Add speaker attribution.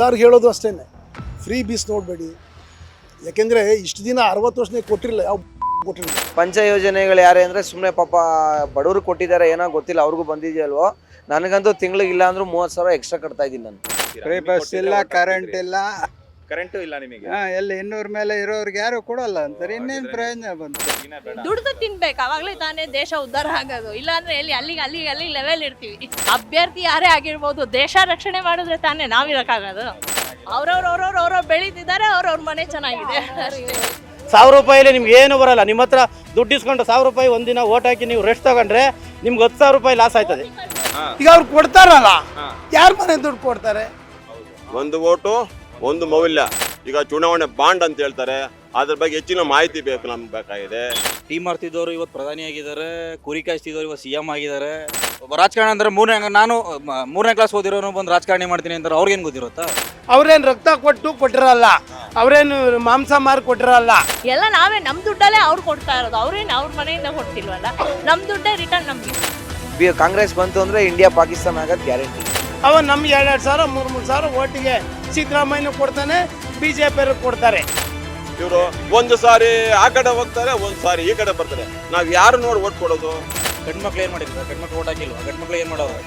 Speaker 1: ಎಲ್ಲರಿಗೂ ಹೇಳೋದು ಅಷ್ಟೇ, ಫ್ರೀ ಬೀಸ್ ನೋಡಬೇಡಿ. ಯಾಕೆಂದರೆ ಇಷ್ಟು ದಿನ 60 ವರ್ಷನೇ ಕೊಟ್ಟಿರಲಿಲ್ಲ, ಯಾವ ಕೊಟ್ಟಿರಲಿಲ್ಲ.
Speaker 2: ಪಂಚ ಯೋಜನೆಗಳು ಯಾರೇ ಅಂದರೆ ಸುಮ್ಮನೆ ಪಾಪ ಬಡವರು ಕೊಟ್ಟಿದ್ದಾರೆ, ಏನೋ ಗೊತ್ತಿಲ್ಲ, ಅವ್ರಿಗೂ ಬಂದಿದೆಯಲ್ವೋ. ನನಗಂತೂ ತಿಂಗಳಿಗೆ ಇಲ್ಲ ಅಂದ್ರೂ 30,000 ಎಕ್ಸ್ಟ್ರಾ ಕಟ್ತಾ ಇದ್ದೀನಿ ನಾನು.
Speaker 3: ಫ್ರೀ ಬಸ್ ಇಲ್ಲ, ಕರೆಂಟ್ ಇಲ್ಲ,
Speaker 4: ಕರೆಂಟು ಇಲ್ಲ ನಿಮಗೆ.
Speaker 3: ಎಲ್ಲಿ 200 ಮೇಲೆ ಇರೋರಿಗೆ ಯಾರು ಕೊಡಲ್ಲ ಅಂತಾರೆ. ಇನ್ನೇನು ಪ್ರಯೋಜನ ಬಂತು?
Speaker 5: ದುಡ್ದು ತಿನ್ಬೇಕು, ಅವಾಗಲೇ ತಾನೇ ದೇಶ ಉದ್ಧಾರ ಆಗೋದು. ಇಲ್ಲಾಂದ್ರೆ ಎಲ್ಲಿ ಅಲ್ಲಿಗೆ ಲೆವೆಲ್ ಇರ್ತೀವಿ. ಅಭ್ಯರ್ಥಿ ಯಾರೇ ಆಗಿರ್ಬೋದು, ದೇಶ ರಕ್ಷಣೆ ಮಾಡಿದ್ರೆ ತಾನೇ ನಾವಿರಕ್ಕಾಗೋದು. ಅವ್ರವ್ರು ಬೆಳೀತಿದ್ದಾರೆ, ಅವ್ರವ್ರ ಮನೆ ಚೆನ್ನಾಗಿದೆ ಅಷ್ಟೇ.
Speaker 6: 1000 ರೂಪಾಯಿಲಿ ನಿಮ್ಗೆ ಏನು ಬರಲ್ಲ. ನಿಮ್ಮ ಹತ್ರ ದುಡ್ಡು ಇಸ್ಕೊಂಡು 1000 ರೂಪಾಯಿ ಒಂದಿನ ಓಟ್ ಹಾಕಿ ನೀವು ರೆಸ್ಟ್ ತಗೊಂಡ್ರೆ ನಿಮ್ಗೆ 10,000 ರೂಪಾಯಿ ಲಾಸ್ ಆಯ್ತದೆ.
Speaker 1: ಈಗ ಅವ್ರು ಕೊಡ್ತಾರಲ್ಲ, ಯಾರ ಮನೆ ದುಡ್ಡು ಕೊಡ್ತಾರೆ?
Speaker 7: ಒಂದು ಓಟು ಒಂದು ಮೌಲ್ಯ. ಈಗ ಚುನಾವಣೆ ಬಾಂಡ್ ಅಂತ ಹೇಳ್ತಾರೆ, ಅದ್ರ ಬಗ್ಗೆ ಹೆಚ್ಚಿನ ಮಾಹಿತಿ ಬೇಕು, ನಮ್ಗೆ ಬೇಕಾಗಿದೆ.
Speaker 8: ಟೀ ಮಾರ್ತಿದ್ದವರು ಇವತ್ತು ಪ್ರಧಾನಿ ಆಗಿದ್ದಾರೆ, ಕುರಿ ಕಾಯಿಸ್ತಿದ್ದವರು ಇವತ್ತು CM ಆಗಿದ್ದಾರೆ. ರಾಜಕಾರಣ ಅಂದ್ರೆ ನಾನು 3ನೇ ಕ್ಲಾಸ್ ಓದಿರೋನು ಬಂದು ರಾಜಕಾರಣ ಮಾಡ್ತೀನಿ ಅಂತಾರೆ. ಅವ್ರಿಗೇನು ಗೊತ್ತಿರುತ್ತಾ?
Speaker 1: ಅವ್ರೇನು ರಕ್ತ ಕೊಟ್ಟಿರಲ್ಲ, ಅವ್ರೇನು ಮಾಂಸ ಮಾರಿ ಕೊಟ್ಟಿರಲ್ಲ.
Speaker 5: ಎಲ್ಲ ನಾವೇ ನಮ್ಮ ದುಡ್ಡಲ್ಲೇ ಅವ್ರು ಕೊಡ್ತಾ ಇರೋದು. ಅವ್ರೇನು ಅವ್ರ ಮನೆಯಿಂದ ಕೊಡ್ತಿಲ್ವಲ್ಲ, ನಮ್ಮ ದುಡ್ಡೇ ರಿಟರ್ನ್ ನಮಗೆ.
Speaker 2: ಕಾಂಗ್ರೆಸ್ ಬಂತು ಅಂದರೆ ಇಂಡಿಯಾ ಪಾಕಿಸ್ತಾನ ಆಗೋದು ಗ್ಯಾರಂಟಿ.
Speaker 1: ಅವ ನಮ್ಗೆ 2-2 ಸಾವಿರ 3-3 ಸಾವಿರ ಓಟಿಗೆ ಸಿದ್ದರಾಮಯ್ಯನೂ ಕೊಡ್ತಾನೆ, BJP ಕೊಡ್ತಾರೆ.
Speaker 7: ಇವರು ಒಂದು ಸಾರಿ ಆ ಕಡೆ ಹೋಗ್ತಾರೆ, ಒಂದು ಸಾರಿ ಈ ಕಡೆ ಬರ್ತಾರೆ. ನಾವು ಯಾರು ನೋಡಿ ಓಟ್ ಕೊಡೋದು?
Speaker 8: ಗಂಡ್ಮಕ್ಳು ಏನು ಮಾಡಿದ್ರು? ಗಂಡ್ಮಕ್ಳು ಓಟ್ ಹಾಕಿಲ್ವಾ? ಗಂಡ್ಮಕ್ಳು ಏನು ಮಾಡೋರು?